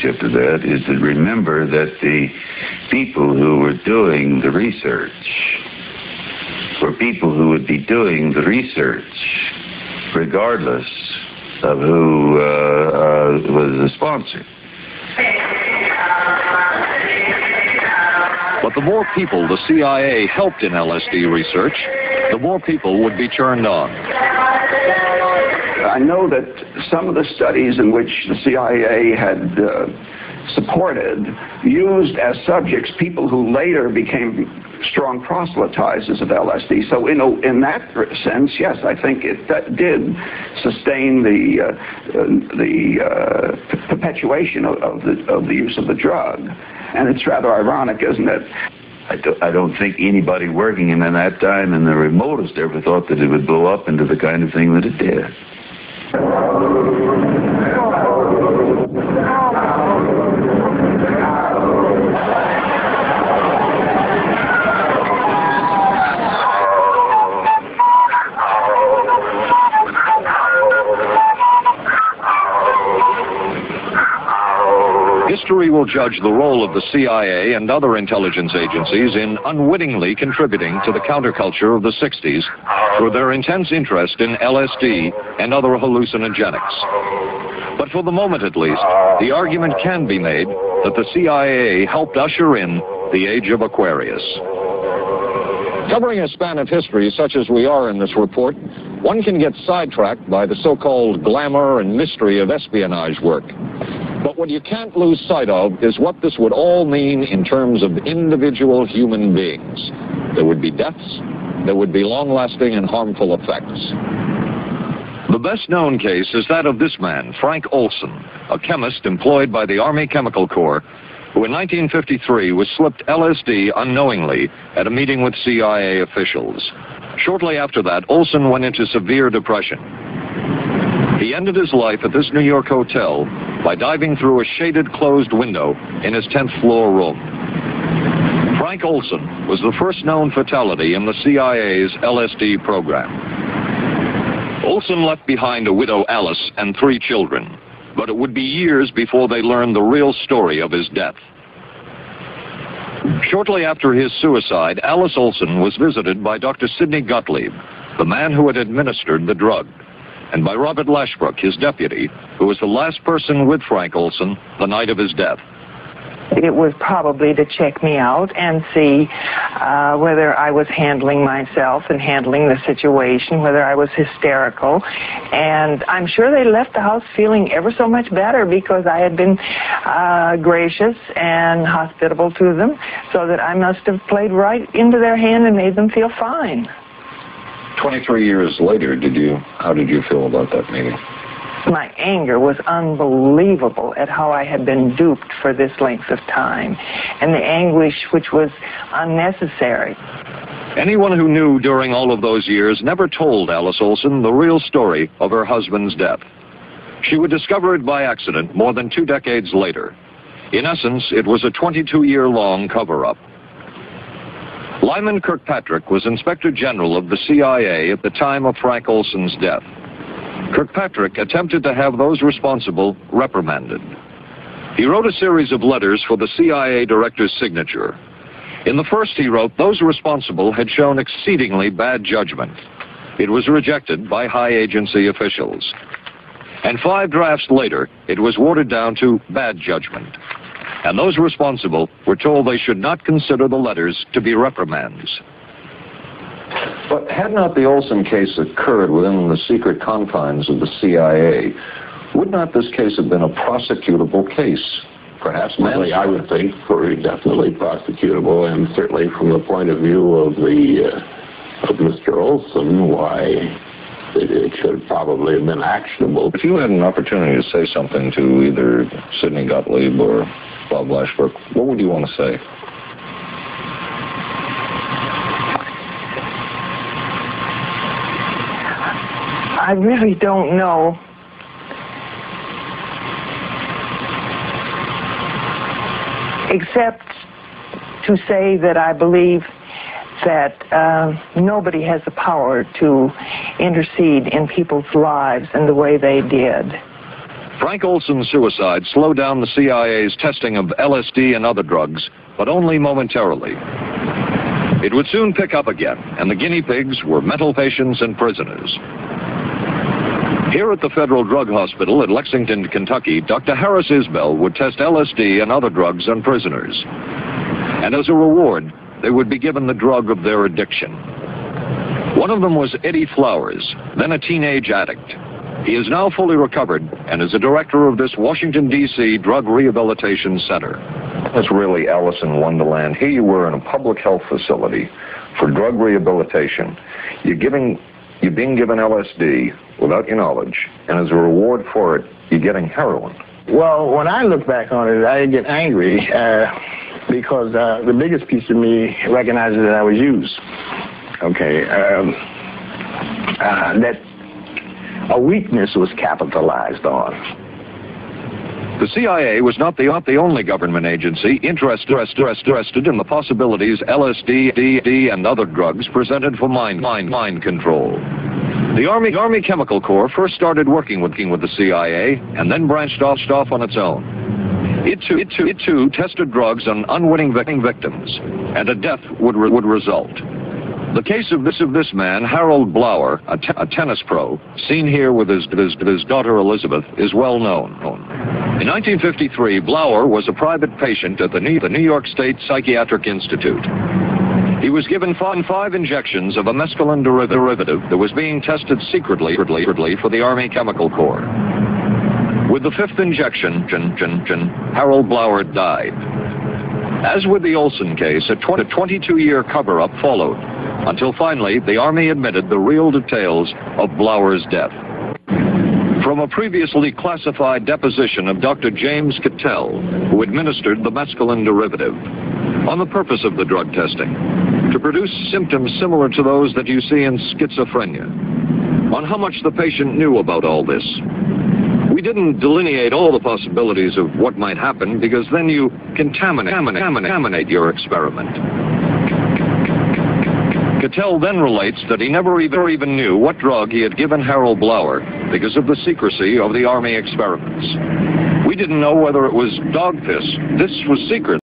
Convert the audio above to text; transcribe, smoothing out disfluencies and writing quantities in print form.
relationship to that is to remember that the people who were doing the research were people who would be doing the research regardless of who was the sponsor. But the more people the CIA helped in LSD research, the more people would be turned on. I know that some of the studies in which the CIA had supported used as subjects people who later became strong proselytizers of LSD. So, in that sense, yes, I think that did sustain the perpetuation of the use of the drug. And it's rather ironic, isn't it? I don't think anybody working in that time in the remotest ever thought that it would blow up into the kind of thing that it did. History will judge the role of the CIA and other intelligence agencies in unwittingly contributing to the counterculture of the 60s through their intense interest in LSD and other hallucinogenics. But for the moment at least, the argument can be made that the CIA helped usher in the age of Aquarius. Covering a span of history such as we are in this report, one can get sidetracked by the so-called glamour and mystery of espionage work. But what you can't lose sight of is what this would all mean in terms of individual human beings. There would be deaths, there would be long-lasting and harmful effects. The best-known case is that of this man, Frank Olson, a chemist employed by the Army Chemical Corps, who in 1953 was slipped LSD unknowingly at a meeting with CIA officials. Shortly after that, Olson went into severe depression. He ended his life at this New York hotel by diving through a shaded closed window in his 10th floor room. Frank Olson was the first known fatality in the CIA's LSD program. Olson left behind a widow, Alice, and 3 children, but it would be years before they learned the real story of his death. Shortly after his suicide, Alice Olson was visited by Dr. Sidney Gottlieb, the man who had administered the drug, and by Robert Lashbrook, his deputy, who was the last person with Frank Olson the night of his death. It was probably to check me out and see whether I was handling myself and handling the situation, whether I was hysterical. And I'm sure they left the house feeling ever so much better because I had been gracious and hospitable to them, so that I must have played right into their hand and made them feel fine. 23 years later, how did you feel about that meeting? My anger was unbelievable at how I had been duped for this length of time, and the anguish which was unnecessary. Anyone who knew during all of those years never told Alice Olson the real story of her husband's death. She would discover it by accident more than 2 decades later. In essence, it was a 22-year-long cover-up. Lyman Kirkpatrick was Inspector General of the CIA at the time of Frank Olson's death. Kirkpatrick attempted to have those responsible reprimanded. He wrote a series of letters for the CIA director's signature. In the first he wrote, those responsible had shown exceedingly bad judgment. It was rejected by high agency officials. And 5 drafts later, it was watered down to bad judgment. And those responsible were told they should not consider the letters to be reprimands. But had not the Olson case occurred within the secret confines of the CIA, would not this case have been a prosecutable case? Perhaps manslaughter? I would think definitely prosecutable, and certainly from the point of view of Mr. Olson, why it should probably have been actionable. If you had an opportunity to say something to either Sidney Gottlieb or Bob Lashbrook, what would you want to say? I really don't know. Except to say that I believe that nobody has the power to intercede in people's lives in the way they did. Frank Olson's suicide slowed down the CIA's testing of LSD and other drugs, but only momentarily. It would soon pick up again, and the guinea pigs were mental patients and prisoners. Here at the Federal Drug Hospital at Lexington, Kentucky, Dr. Harris Isbell would test LSD and other drugs on prisoners. And as a reward, they would be given the drug of their addiction. One of them was Eddie Flowers, then a teenage addict. He is now fully recovered and is a director of this Washington, D.C. Drug Rehabilitation Center. It's really Alice in Wonderland. Here you were in a public health facility for drug rehabilitation. You're being given LSD without your knowledge, and as a reward for it, you're getting heroin. Well, when I look back on it, I get angry because the biggest piece of me recognizes that I was used. Okay, that a weakness was capitalized on. The CIA was not the only government agency interested in the possibilities LSD and other drugs presented for mind control. The Army Chemical Corps first started working with the CIA and then branched off on its own. It too tested drugs on unwitting victims, and a death would result. The case of this man, Harold Blower, a tennis pro, seen here with his daughter Elizabeth, is well known. In 1953, Blower was a private patient at the New York State Psychiatric Institute. He was given 5 injections of a mescaline derivative that was being tested secretly for the Army Chemical Corps. With the 5th injection, Harold Blower died. As with the Olson case, a 22-year cover-up followed, until finally the Army admitted the real details of Blower's death. From a previously classified deposition of Dr. James Cattell, who administered the mescaline derivative, on the purpose of the drug testing, to produce symptoms similar to those that you see in schizophrenia, on how much the patient knew about all this. We didn't delineate all the possibilities of what might happen, because then you contaminate your experiment. Cattell then relates that he never even knew what drug he had given Harold Blower because of the secrecy of the Army experiments. We didn't know whether it was dog piss. This was secret.